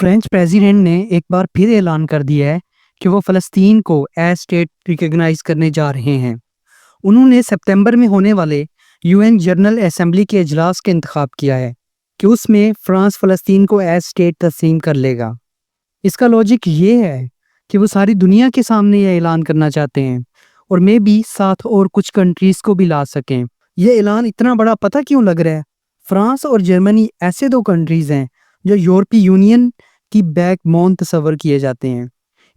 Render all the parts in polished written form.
French president ने एक बार फिर ऐलान कर दिया है कि वो फ़लस्तीन को एज स्टेट रिकॉग्नाइज करने जा रहे हैं। उन्होंने सितंबर में होने वाले यूएन जनरल असेंबली के इजलास का इंतखाब किया है कि उसमें फ्रांस फ़लस्तीन को एज स्टेट तस्लीम कर लेगा। इसका लॉजिक ये है कि वो सारी दुनिया के सामने यह ऐलान करना चाहते हैं और मे भी साथ और कुछ कंट्रीज़ को भी ला सकें। ये ऐलान इतना बड़ा पता क्यों लग रहा है? फ्रांस और जर्मनी ऐसे दो कंट्रीज़ हैं जो यूरोपीय यूनियन की बैकबोन तस्वर किए जाते हैं।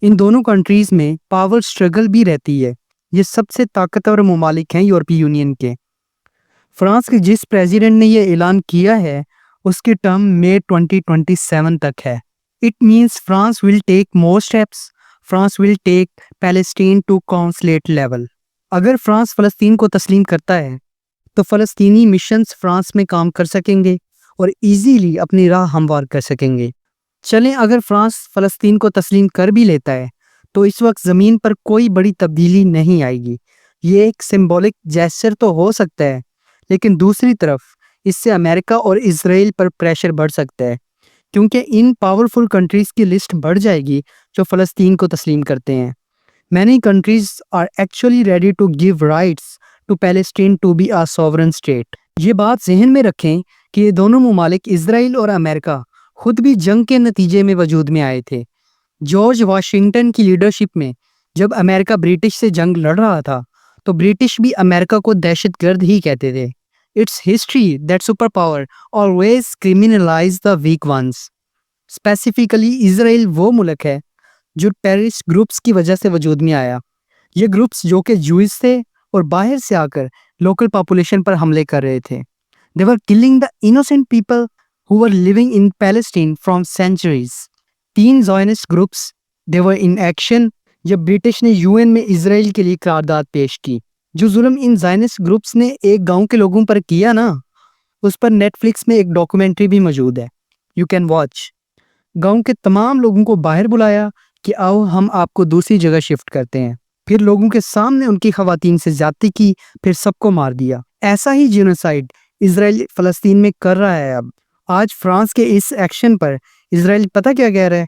इन दोनों कंट्रीज़ में पावर स्ट्रगल भी रहती है। ये सबसे ताकतवर ममालिक हैं यूरोपीय यूनियन के। फ्रांस के जिस प्रेसिडेंट ने यह ऐलान किया है उसकी टर्म मई 2027 तक है। It means France will take more steps. France will take Palestine to consulate level. अगर फ्रांस फ़लस्तीन को तस्लीम करता है तो फ़लस्तीनी मिशंस फ्रांस में काम कर सकेंगे और इजीली अपनी राह हमवार कर सकेंगे। चलें, अगर फ्रांस फ़लस्तीन को तस्लीम कर भी लेता है तो इस वक्त ज़मीन पर कोई बड़ी तब्दीली नहीं आएगी। ये एक सिंबॉलिक जेस्चर तो हो सकता है, लेकिन दूसरी तरफ इससे अमेरिका और इजराइल पर प्रेशर बढ़ सकता है, क्योंकि इन पावरफुल कंट्रीज़ की लिस्ट बढ़ जाएगी जो फ़लस्तीन को तस्लीम करते हैं। Many countries are actually ready to give rights to Palestine to be a sovereign state. ये बात जहन में रखें कि ये दोनों ममालिक इजराइल और अमेरिका खुद भी जंग के नतीजे में वजूद में आए थे। जॉर्ज वाशिंगटन की लीडरशिप में जब अमेरिका ब्रिटिश से जंग लड़ रहा था तो ब्रिटिश भी अमेरिका को दहशतगर्द ही कहते थे। It's history that super power always criminalize the weak ones. Specifically Israel वो मुल्क है जो टेररिस्ट ग्रुप्स की वजह से वजूद में आया। ये ग्रुप्स जो कि जूइश थे और बाहर से आकर लोकल पॉपुलेशन पर हमले कर रहे थे। They were killing the innocent people who were living in Palestine from centuries. 3 Zionist groups they were in action जब ब्रिटिश ने यूएन में इजराइल के लिए करारदाद पेश की। जो जुल्म इन ज़ायनिस्ट ग्रुप्स ने एक गांव के लोगों पर किया ना, उस पर नेटफ्लिक्स में एक डॉक्यूमेंट्री भी मौजूद है, यू कैन वॉच। गांव के तमाम लोगों को बाहर बुलाया कि आओ हम आपको दूसरी जगह शिफ्ट करते हैं। फिर लोगों के सामने उनकी खवातीन से ज्यादती की, फिर सबको मार दिया। ऐसा ही जीनोसाइड इजराइल फ़लस्तीन में कर रहा है। अब आज फ्रांस के इस एक्शन पर इजराइल पता क्या कह रहा है?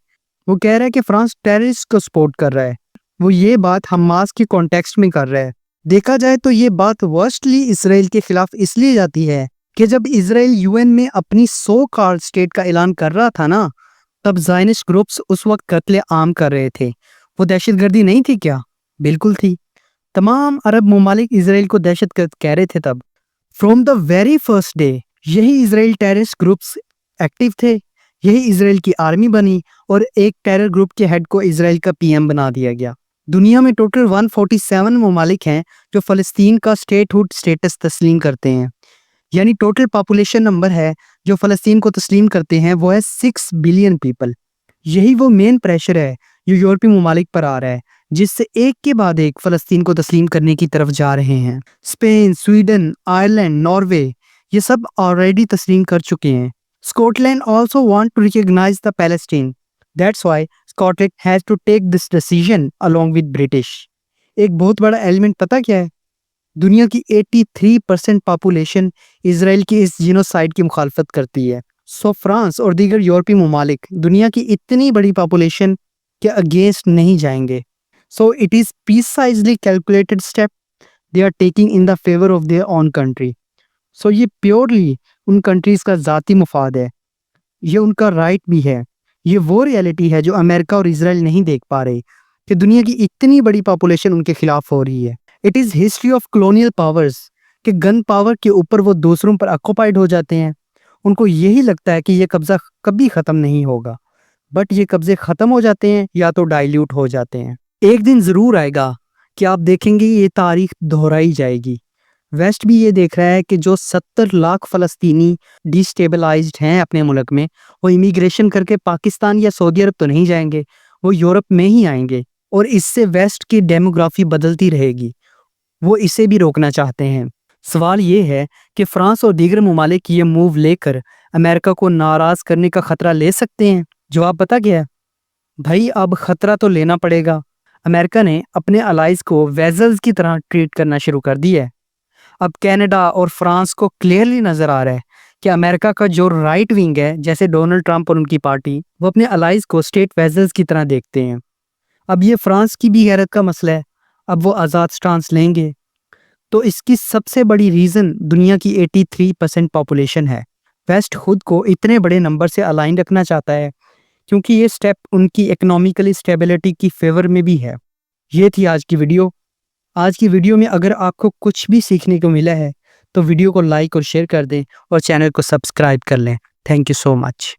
वो कह रहा है कि फ्रांस टेररिस्ट को सपोर्ट कर रहा है। वो ये बात हमास के कॉन्टेक्स्ट में कर रहा है। देखा जाए तो ये बात वर्स्टली इजराइल के खिलाफ इसलिए जाती है कि जब इजराइल यूएन में अपनी सो कॉल्ड स्टेट का ऐलान कर रहा था ना, तब ज़ायनिस्ट ग्रुप्स उस वक्त कत्ले आम कर रहे थे। वो दहशतगर्दी नहीं थी क्या? बिल्कुल थी। तमाम अरब ममालिक इजराइल को दहशतगर्द कह रहे थे तब। From the very first day यही इजराइल टेररिस्ट ग्रुप्स एक्टिव थे। यही इजराइल की आर्मी बनी और एक टेरर ग्रुप के हेड को इजराइल का पीएम बना दिया गया। दुनिया में टोटल 147 ममालिक हैं जो फ़लस्तीन का स्टेटहुड स्टेटस तस्लीम करते हैं। यानी टोटल पॉपुलेशन नंबर है जो फ़लस्तीन को तस्लीम करते हैं वो है 6 बिलियन पीपल। यही वो मेन प्रेशर है जो यूरोपीय ममालिक पर आ रहा है, जिससे एक के बाद एक फ़लस्तीन को तस्लीम करने की तरफ जा रहे हैं। स्पेन, स्वीडन, आयरलैंड, नॉर्वे ये सब ऑलरेडी तस्लीम कर चुके हैं। Scotland also want to recognize the Palestine. That's why Scotland has to take this decision along with British. एक बहुत बड़ा एलिमेंट पता क्या है? दुनिया की 83% पॉपुलेशन इजराइल की इस जीनोसाइड की मुखालफत करती है। सो फ्रांस और दीगर यूरोपीय ममालिक दुनिया की इतनी बड़ी पॉपुलेशन के अगेंस्ट नहीं जाएंगे। So it is precisely calculated step they are taking in the favour of their own country. So ये प्योरली उन कंट्रीज़ का ज़ाती मुफाद है, ये उनका राइट भी है। ये वो रियलिटी है जो अमेरिका और इजराइल नहीं देख पा रहे कि दुनिया की इतनी बड़ी पॉपुलेशन उनके खिलाफ हो रही है। It is history of colonial powers कि गन पावर के ऊपर वो दूसरों पर ऑक्युपाइड हो जाते हैं। उनको यही लगता है कि ये कब्ज़ा कभी ख़त्म नहीं होगा, बट ये कब्ज़े ख़त्म हो जाते हैं या तो डाइल्यूट हो जाते हैं। एक दिन ज़रूर आएगा कि आप देखेंगे ये तारीख दोहराई जाएगी। वेस्ट भी ये देख रहा है कि जो 70 लाख फ़लस्तीनी डिस्टेबलाइज्ड हैं अपने मुल्क में, वो इमिग्रेशन करके पाकिस्तान या सऊदी अरब तो नहीं जाएंगे, वो यूरोप में ही आएंगे और इससे वेस्ट की डेमोग्राफी बदलती रहेगी। वो इसे भी रोकना चाहते हैं। सवाल ये है कि फ्रांस और दीगर ममालिक ये मूव लेकर अमेरिका को नाराज़ करने का ख़तरा ले सकते हैं। जवाब पता क्या है? भाई अब ख़तरा तो लेना पड़ेगा। अमेरिका ने अपने अलाइज को वेजल्स की तरह ट्रीट करना शुरू कर दिया है। अब कनाडा और फ्रांस को क्लियरली नज़र आ रहा है کہ امریکہ کا جو رائٹ ونگ ہے جیسے ڈونلڈ ٹرمپ اور ان کی پارٹی، وہ اپنے الائز کو اسٹیٹ ویزلز کی طرح دیکھتے ہیں۔ اب یہ فرانس کی بھی غیرت کا مسئلہ ہے، اب وہ آزاد سٹانس لیں گے؟ تو اس کی سب سے بڑی ریزن دنیا کی 83% پاپولیشن ہے۔ ویسٹ خود کو اتنے بڑے نمبر سے الائن رکھنا چاہتا ہے کیونکہ یہ سٹیپ ان کی اکنامیکلی اسٹیبلٹی کی فیور میں بھی ہے۔ یہ تھی آج کی ویڈیو۔ آج کی ویڈیو میں اگر آپ کو کچھ بھی سیکھنے کو ملا ہے تو ویڈیو کو لائک اور شیئر کر دیں اور چینل کو سبسکرائب کر لیں۔ Thank you so much.